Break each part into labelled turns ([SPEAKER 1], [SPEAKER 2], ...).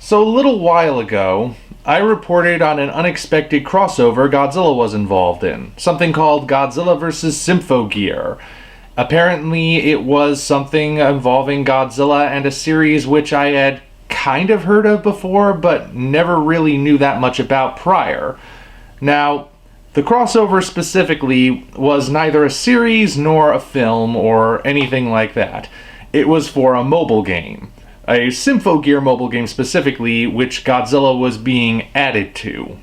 [SPEAKER 1] So a little while ago, I reported on an unexpected crossover Godzilla was involved in, something called Godzilla vs. Symphogear. Apparently, it was something involving Godzilla and a series which I had kind of heard of before, but never really knew that much about prior. Now, the crossover specifically was neither a series nor a film or anything like that. It was for a mobile game. A Symphogear mobile game specifically, which Godzilla was being added to.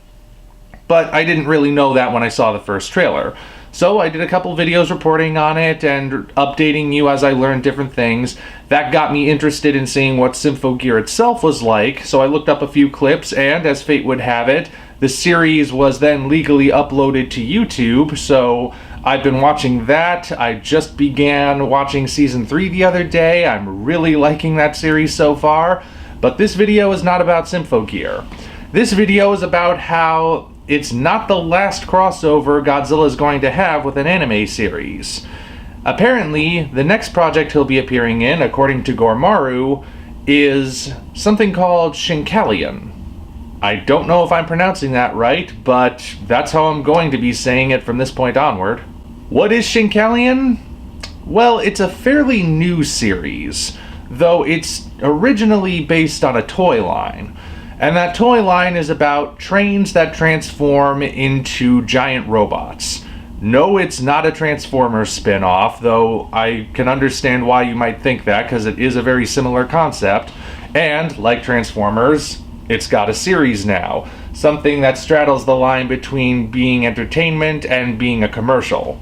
[SPEAKER 1] But I didn't really know that when I saw the first trailer. So I did a couple videos reporting on it and updating you as I learned different things. That got me interested in seeing what Symphogear itself was like, so I looked up a few clips, and as fate would have it, the series was then legally uploaded to YouTube, so I've been watching that. I just began watching Season 3 the other day. I'm really liking that series so far. But this video is not about Symphogear. This video is about how it's not the last crossover Godzilla is going to have with an anime series. Apparently, the next project he'll be appearing in, according to Gormaru, is something called Shinkalion. I don't know if I'm pronouncing that right, but that's how I'm going to be saying it from this point onward. What is Shinkalion? Well, it's a fairly new series, though it's originally based on a toy line. And that toy line is about trains that transform into giant robots. No, it's not a Transformers spin-off, though I can understand why you might think that, because it is a very similar concept. And, like Transformers, it's got a series now, something that straddles the line between being entertainment and being a commercial.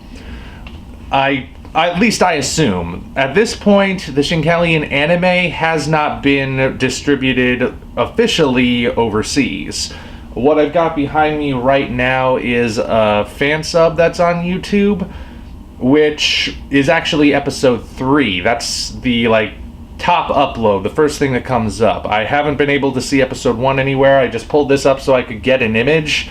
[SPEAKER 1] At least I assume. At this point, the Shinkalion anime has not been distributed officially overseas. What I've got behind me right now is a fan sub that's on YouTube, which is actually episode 3. That's the, top upload, the first thing that comes up. I haven't been able to see episode 1 anywhere. I just pulled this up so I could get an image.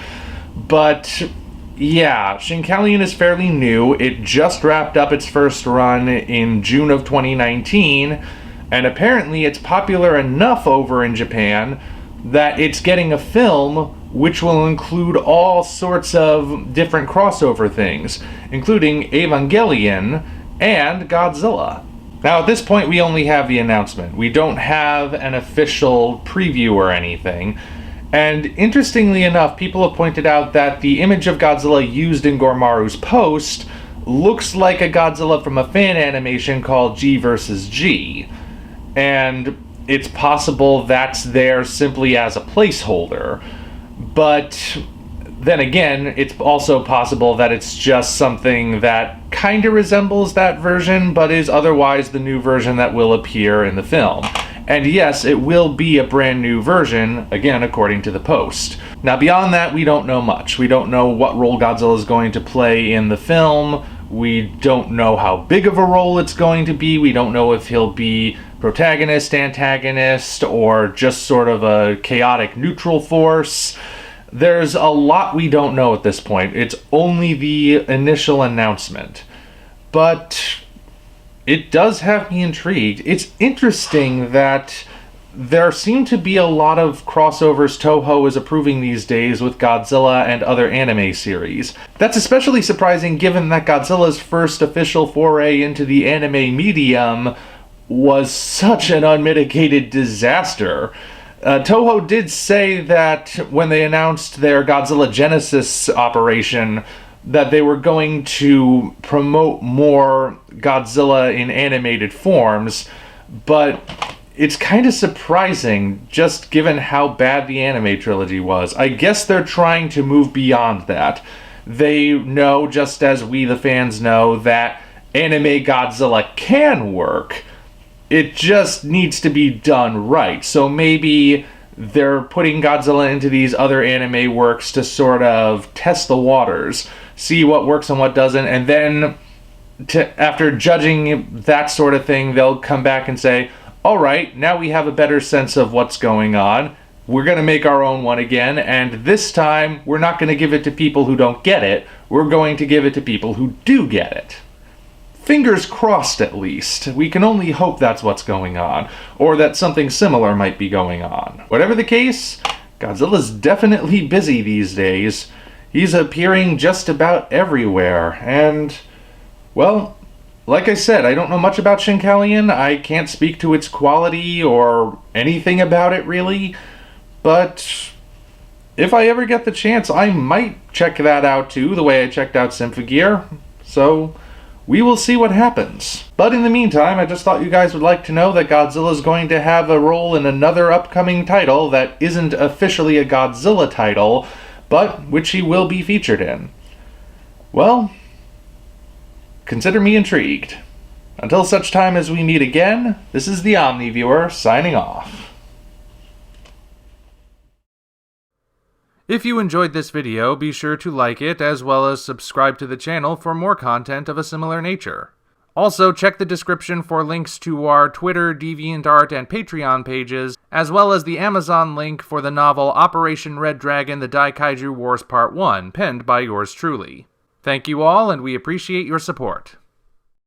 [SPEAKER 1] But yeah, Shinkalion is fairly new. It just wrapped up its first run in June of 2019, and apparently it's popular enough over in Japan that it's getting a film which will include all sorts of different crossover things, including Evangelion and Godzilla. Now, at this point, we only have the announcement. We don't have an official preview or anything. And interestingly enough, people have pointed out that the image of Godzilla used in Gormaru's post looks like a Godzilla from a fan animation called G vs. G. And it's possible that's there simply as a placeholder. But then again, it's also possible that it's just something that kind of resembles that version, but is otherwise the new version that will appear in the film. And yes, it will be a brand new version, again, according to the post. Now, beyond that, we don't know much. We don't know what role Godzilla is going to play in the film. We don't know how big of a role it's going to be. We don't know if he'll be protagonist, antagonist, or just sort of a chaotic neutral force. There's a lot we don't know at this point. It's only the initial announcement. But it does have me intrigued. It's interesting that there seem to be a lot of crossovers Toho is approving these days with Godzilla and other anime series. That's especially surprising given that Godzilla's first official foray into the anime medium was such an unmitigated disaster. Toho did say that when they announced their Godzilla Genesis operation, that they were going to promote more Godzilla in animated forms, but it's kind of surprising, just given how bad the anime trilogy was. I guess they're trying to move beyond that. They know, just as we the fans know, that anime Godzilla can work. It just needs to be done right. So maybe they're putting Godzilla into these other anime works to sort of test the waters, see what works and what doesn't, and then after judging that sort of thing, they'll come back and say, all right, now we have a better sense of what's going on. We're going to make our own one again, and this time we're not going to give it to people who don't get it. We're going to give it to people who do get it. Fingers crossed, at least. We can only hope that's what's going on, or that something similar might be going on. Whatever the case, Godzilla's definitely busy these days. He's appearing just about everywhere, and, well, like I said, I don't know much about Shinkalion. I can't speak to its quality or anything about it, really, but if I ever get the chance, I might check that out too, the way I checked out Symphogear. So we will see what happens. But in the meantime, I just thought you guys would like to know that Godzilla's going to have a role in another upcoming title that isn't officially a Godzilla title, but which he will be featured in. Well, consider me intrigued. Until such time as we meet again, this is the Omniviewer signing off. If you enjoyed this video, be sure to like it, as well as subscribe to the channel for more content of a similar nature. Also, check the description for links to our Twitter, DeviantArt, and Patreon pages, as well as the Amazon link for the novel Operation Red Dragon: The Daikaiju Wars Part 1, penned by yours truly. Thank you all, and we appreciate your support.